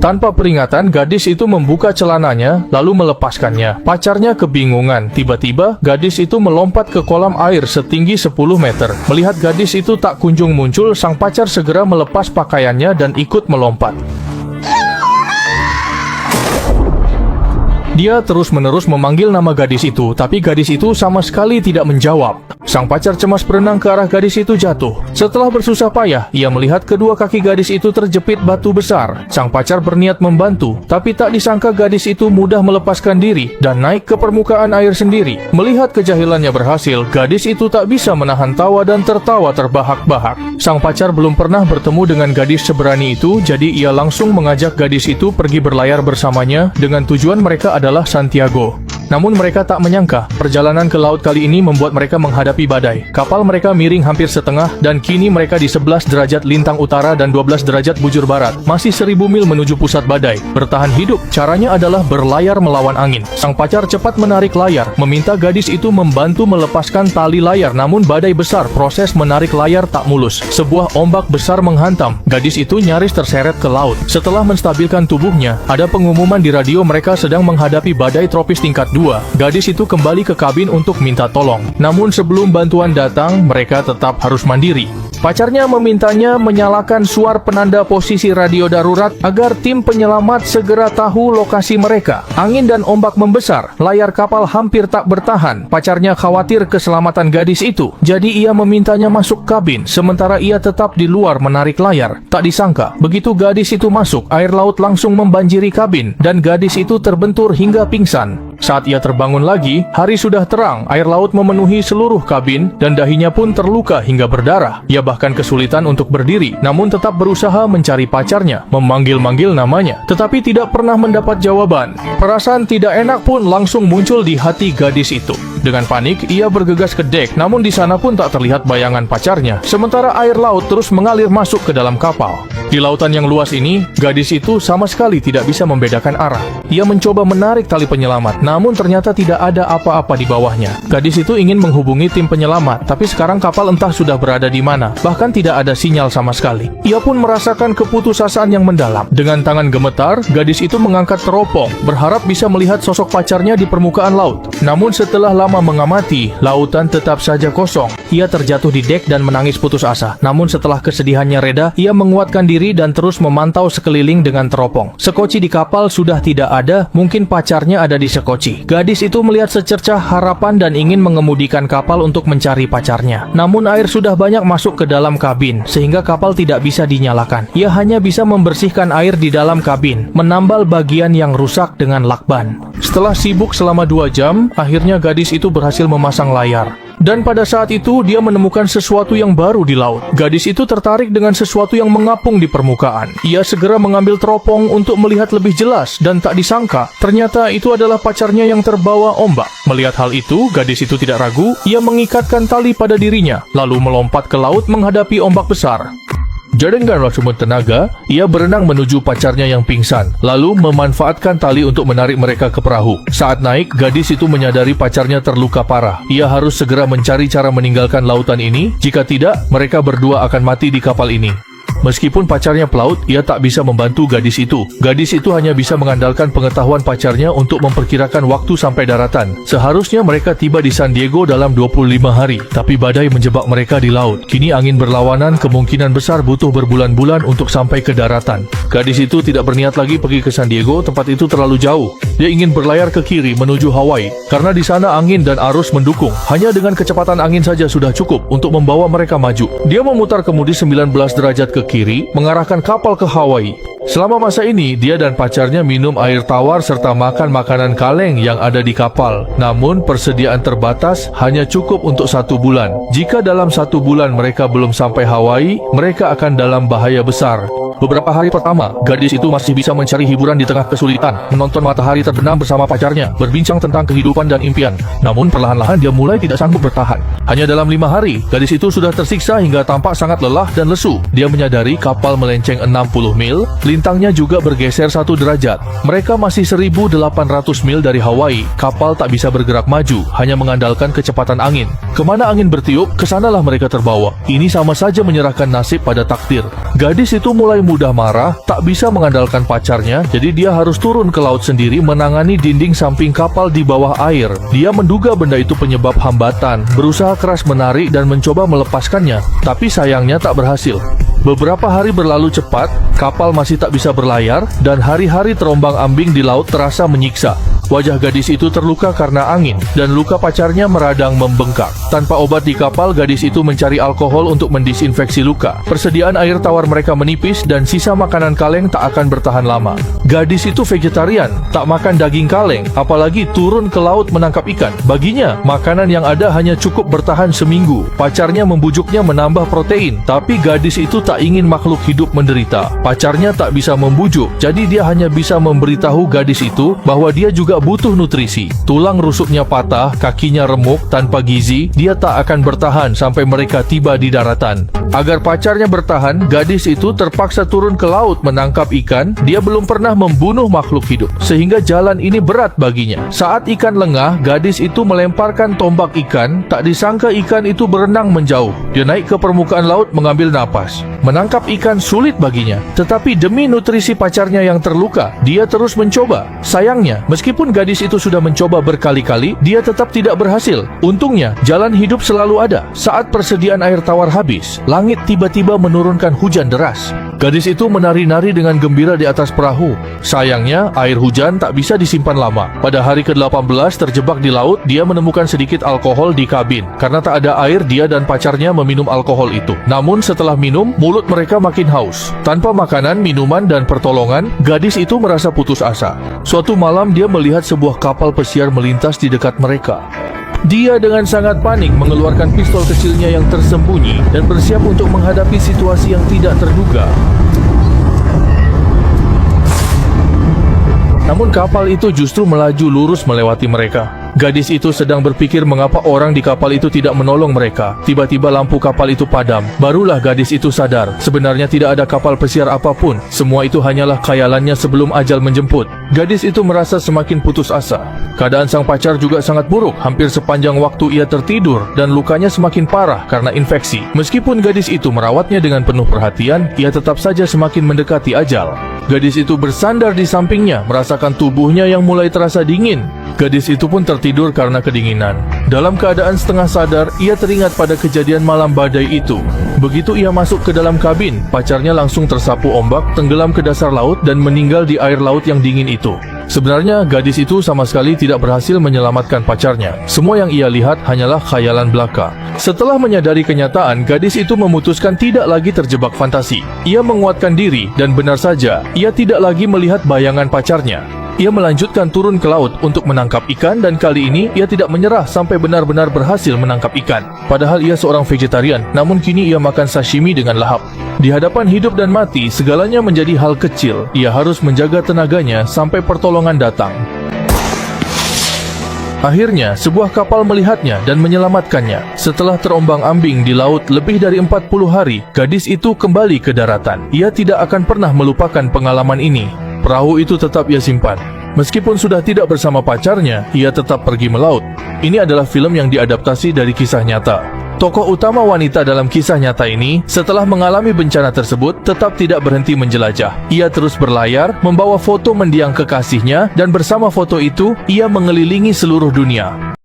Tanpa peringatan, gadis itu membuka celananya, lalu melepaskannya. Pacarnya kebingungan. Tiba-tiba, gadis itu melompat ke kolam air setinggi 10 meter. Melihat gadis itu tak kunjung muncul, sang pacar segera melepas pakaiannya dan ikut melompat. Dia terus-menerus memanggil nama gadis itu, tapi gadis itu sama sekali tidak menjawab. Sang pacar cemas berenang ke arah gadis itu jatuh. Setelah bersusah payah, ia melihat kedua kaki gadis itu terjepit batu besar. Sang pacar berniat membantu, tapi tak disangka gadis itu mudah melepaskan diri dan naik ke permukaan air sendiri. Melihat kejahilannya berhasil, gadis itu tak bisa menahan tawa dan tertawa terbahak-bahak. Sang pacar belum pernah bertemu dengan gadis seberani itu, jadi ia langsung mengajak gadis itu pergi berlayar bersamanya dengan tujuan mereka adalah Santiago. Namun mereka tak menyangka, perjalanan ke laut kali ini membuat mereka menghadapi badai. Kapal mereka miring hampir setengah dan kini mereka di 11 derajat lintang utara dan 12 derajat bujur barat. Masih 1000 mil menuju pusat badai. Bertahan hidup, caranya adalah berlayar melawan angin. Sang pacar cepat menarik layar, meminta gadis itu membantu melepaskan tali layar. Namun badai besar, proses menarik layar tak mulus. Sebuah ombak besar menghantam. Gadis itu nyaris terseret ke laut. Setelah menstabilkan tubuhnya, ada pengumuman di radio mereka sedang menghadapi badai tropis tingkat 2. Gadis itu kembali ke kabin untuk minta tolong. Namun sebelum bantuan datang, mereka tetap harus mandiri. Pacarnya memintanya menyalakan suar penanda posisi radio darurat agar tim penyelamat segera tahu lokasi mereka. Angin dan ombak membesar, layar kapal hampir tak bertahan. Pacarnya khawatir keselamatan gadis itu, jadi ia memintanya masuk kabin, sementara ia tetap di luar menarik layar. Tak disangka, begitu gadis itu masuk, air laut langsung membanjiri kabin, dan gadis itu terbentur hingga pingsan. Saat ia terbangun lagi, hari sudah terang, air laut memenuhi seluruh kabin, dan dahinya pun terluka hingga berdarah. Ia bahkan kesulitan untuk berdiri, namun tetap berusaha mencari pacarnya, memanggil-manggil namanya, tetapi tidak pernah mendapat jawaban. Perasaan tidak enak pun langsung muncul di hati gadis itu. Dengan panik, ia bergegas ke dek, namun di sana pun tak terlihat bayangan pacarnya, sementara air laut terus mengalir masuk ke dalam kapal. Di lautan yang luas ini, gadis itu sama sekali tidak bisa membedakan arah. Ia mencoba menarik tali penyelamat, namun ternyata tidak ada apa-apa di bawahnya. Gadis itu ingin menghubungi tim penyelamat, tapi sekarang kapal entah sudah berada di mana, bahkan tidak ada sinyal sama sekali. Ia pun merasakan keputusasaan yang mendalam. Dengan tangan gemetar, gadis itu mengangkat teropong, berharap bisa melihat sosok pacarnya di permukaan laut. Namun setelah lama mengamati, lautan tetap saja kosong. Ia terjatuh di dek dan menangis putus asa. Namun setelah kesedihannya reda, ia menguatkan diri dan terus memantau sekeliling dengan teropong. Sekoci di kapal sudah tidak ada, mungkin pacarnya ada di sekoci. Gadis itu melihat secercah harapan dan ingin mengemudikan kapal untuk mencari pacarnya. Namun air sudah banyak masuk ke dalam kabin, sehingga kapal tidak bisa dinyalakan. Ia hanya bisa membersihkan air di dalam kabin, menambal bagian yang rusak dengan lakban. Setelah sibuk selama 2 jam, akhirnya gadis itu berhasil memasang layar. Dan pada saat itu, dia menemukan sesuatu yang baru di laut. Gadis itu tertarik dengan sesuatu yang mengapung di permukaan. Ia segera mengambil teropong untuk melihat lebih jelas, dan tak disangka, ternyata itu adalah pacarnya yang terbawa ombak. Melihat hal itu, gadis itu tidak ragu, ia mengikatkan tali pada dirinya, lalu melompat ke laut menghadapi ombak besar. Dengan semua tenaga, ia berenang menuju pacarnya yang pingsan, lalu memanfaatkan tali untuk menarik mereka ke perahu. Saat naik, gadis itu menyadari pacarnya terluka parah. Ia harus segera mencari cara meninggalkan lautan ini, jika tidak, mereka berdua akan mati di kapal ini. Meskipun pacarnya pelaut, ia tak bisa membantu gadis itu. Gadis itu hanya bisa mengandalkan pengetahuan pacarnya untuk memperkirakan waktu sampai daratan. Seharusnya mereka tiba di San Diego dalam 25 hari, tapi badai menjebak mereka di laut. Kini angin berlawanan, kemungkinan besar butuh berbulan-bulan untuk sampai ke daratan. Gadis itu tidak berniat lagi pergi ke San Diego, tempat itu terlalu jauh. Dia ingin berlayar ke kiri menuju Hawaii, karena di sana angin dan arus mendukung. Hanya dengan kecepatan angin saja sudah cukup untuk membawa mereka maju. Dia memutar kemudi 19 derajat ke kiri, mengarahkan kapal ke Hawaii. Selama masa ini, dia dan pacarnya minum air tawar serta makan makanan kaleng yang ada di kapal. Namun, persediaan terbatas hanya cukup untuk 1 bulan. Jika dalam 1 bulan mereka belum sampai Hawaii, mereka akan dalam bahaya besar. Beberapa hari pertama, gadis itu masih bisa mencari hiburan di tengah kesulitan, menonton matahari terbenam bersama pacarnya, berbincang tentang kehidupan dan impian. Namun perlahan-lahan dia mulai tidak sanggup bertahan. Hanya dalam 5 hari, gadis itu sudah tersiksa hingga tampak sangat lelah dan lesu. Dia menyadari kapal melenceng 60 mil, lintangnya juga bergeser 1 derajat. Mereka masih 1.800 mil dari Hawaii. Kapal tak bisa bergerak maju, hanya mengandalkan kecepatan angin. Kemana angin bertiup, kesanalah mereka terbawa. Ini sama saja menyerahkan nasib pada takdir. Gadis itu mulai mudah marah, tak bisa mengandalkan pacarnya, jadi dia harus turun ke laut sendiri menangani dinding samping kapal di bawah air. Dia menduga benda itu penyebab hambatan, berusaha keras menarik dan mencoba melepaskannya, tapi sayangnya tak berhasil. Beberapa hari berlalu cepat, kapal masih tak bisa berlayar, dan hari-hari terombang-ambing di laut terasa menyiksa. Wajah gadis itu terluka karena angin, dan luka pacarnya meradang membengkak. Tanpa obat di kapal, gadis itu mencari alkohol untuk mendisinfeksi luka. Persediaan air tawar mereka menipis, dan sisa makanan kaleng tak akan bertahan lama. Gadis itu vegetarian, tak makan daging kaleng, apalagi turun ke laut menangkap ikan. Baginya, makanan yang ada hanya cukup bertahan seminggu. Pacarnya membujuknya menambah protein, tapi gadis itu tak ingin makhluk hidup menderita. Pacarnya tak bisa membujuk, jadi dia hanya bisa memberitahu gadis itu bahwa dia juga butuh nutrisi. Tulang rusuknya patah, kakinya remuk, tanpa gizi, dia tak akan bertahan sampai mereka tiba di daratan. Agar pacarnya bertahan, gadis itu terpaksa turun ke laut menangkap ikan. Dia belum pernah membunuh makhluk hidup, sehingga jalan ini berat baginya. Saat ikan lengah, gadis itu melemparkan tombak ikan. Tak disangka ikan itu berenang menjauh. Dia naik ke permukaan laut mengambil napas. Menangkap ikan sulit baginya, tetapi demi nutrisi pacarnya yang terluka, dia terus mencoba. Sayangnya, meskipun gadis itu sudah mencoba berkali-kali, dia tetap tidak berhasil. Untungnya, jalan hidup selalu ada. Saat persediaan air tawar habis, langit tiba-tiba menurunkan hujan deras. Gadis itu menari-nari dengan gembira di atas perahu. Sayangnya, air hujan tak bisa disimpan lama. Pada hari ke-18 terjebak di laut, dia menemukan sedikit alkohol di kabin. Karena tak ada air, dia dan pacarnya meminum alkohol itu. Namun setelah minum, mulut mereka makin haus. Tanpa makanan, minuman, dan pertolongan, gadis itu merasa putus asa. Suatu malam dia melihat sebuah kapal pesiar melintas di dekat mereka. Dia dengan sangat panik mengeluarkan pistol kecilnya yang tersembunyi dan bersiap untuk menghadapi situasi yang tidak terduga. Namun kapal itu justru melaju lurus melewati mereka. Gadis itu sedang berpikir mengapa orang di kapal itu tidak menolong mereka. Tiba-tiba lampu kapal itu padam. Barulah gadis itu sadar, sebenarnya tidak ada kapal pesiar apapun. Semua itu hanyalah khayalannya sebelum ajal menjemput. Gadis itu merasa semakin putus asa. Keadaan sang pacar juga sangat buruk. Hampir sepanjang waktu ia tertidur dan lukanya semakin parah karena infeksi. Meskipun gadis itu merawatnya dengan penuh perhatian, ia tetap saja semakin mendekati ajal. Gadis itu bersandar di sampingnya, merasakan tubuhnya yang mulai terasa dingin. Gadis itu pun tertidur karena kedinginan. Dalam keadaan setengah sadar, ia teringat pada kejadian malam badai itu. Begitu ia masuk ke dalam kabin, pacarnya langsung tersapu ombak, tenggelam ke dasar laut dan meninggal di air laut yang dingin itu. Sebenarnya, gadis itu sama sekali tidak berhasil menyelamatkan pacarnya. Semua yang ia lihat hanyalah khayalan belaka. Setelah menyadari kenyataan, gadis itu memutuskan tidak lagi terjebak fantasi. Ia menguatkan diri dan benar saja, ia tidak lagi melihat bayangan pacarnya. Ia melanjutkan turun ke laut untuk menangkap ikan dan kali ini ia tidak menyerah sampai benar-benar berhasil menangkap ikan. Padahal ia seorang vegetarian, namun kini ia makan sashimi dengan lahap. Di hadapan hidup dan mati, segalanya menjadi hal kecil. Ia harus menjaga tenaganya sampai pertolongan datang. Akhirnya, sebuah kapal melihatnya dan menyelamatkannya. Setelah terombang-ambing di laut lebih dari 40 hari, gadis itu kembali ke daratan. Ia tidak akan pernah melupakan pengalaman ini. Perahu itu tetap ia simpan. Meskipun sudah tidak bersama pacarnya, ia tetap pergi melaut. Ini adalah film yang diadaptasi dari kisah nyata. Tokoh utama wanita dalam kisah nyata ini, setelah mengalami bencana tersebut, tetap tidak berhenti menjelajah. Ia terus berlayar, membawa foto mendiang kekasihnya, dan bersama foto itu, ia mengelilingi seluruh dunia.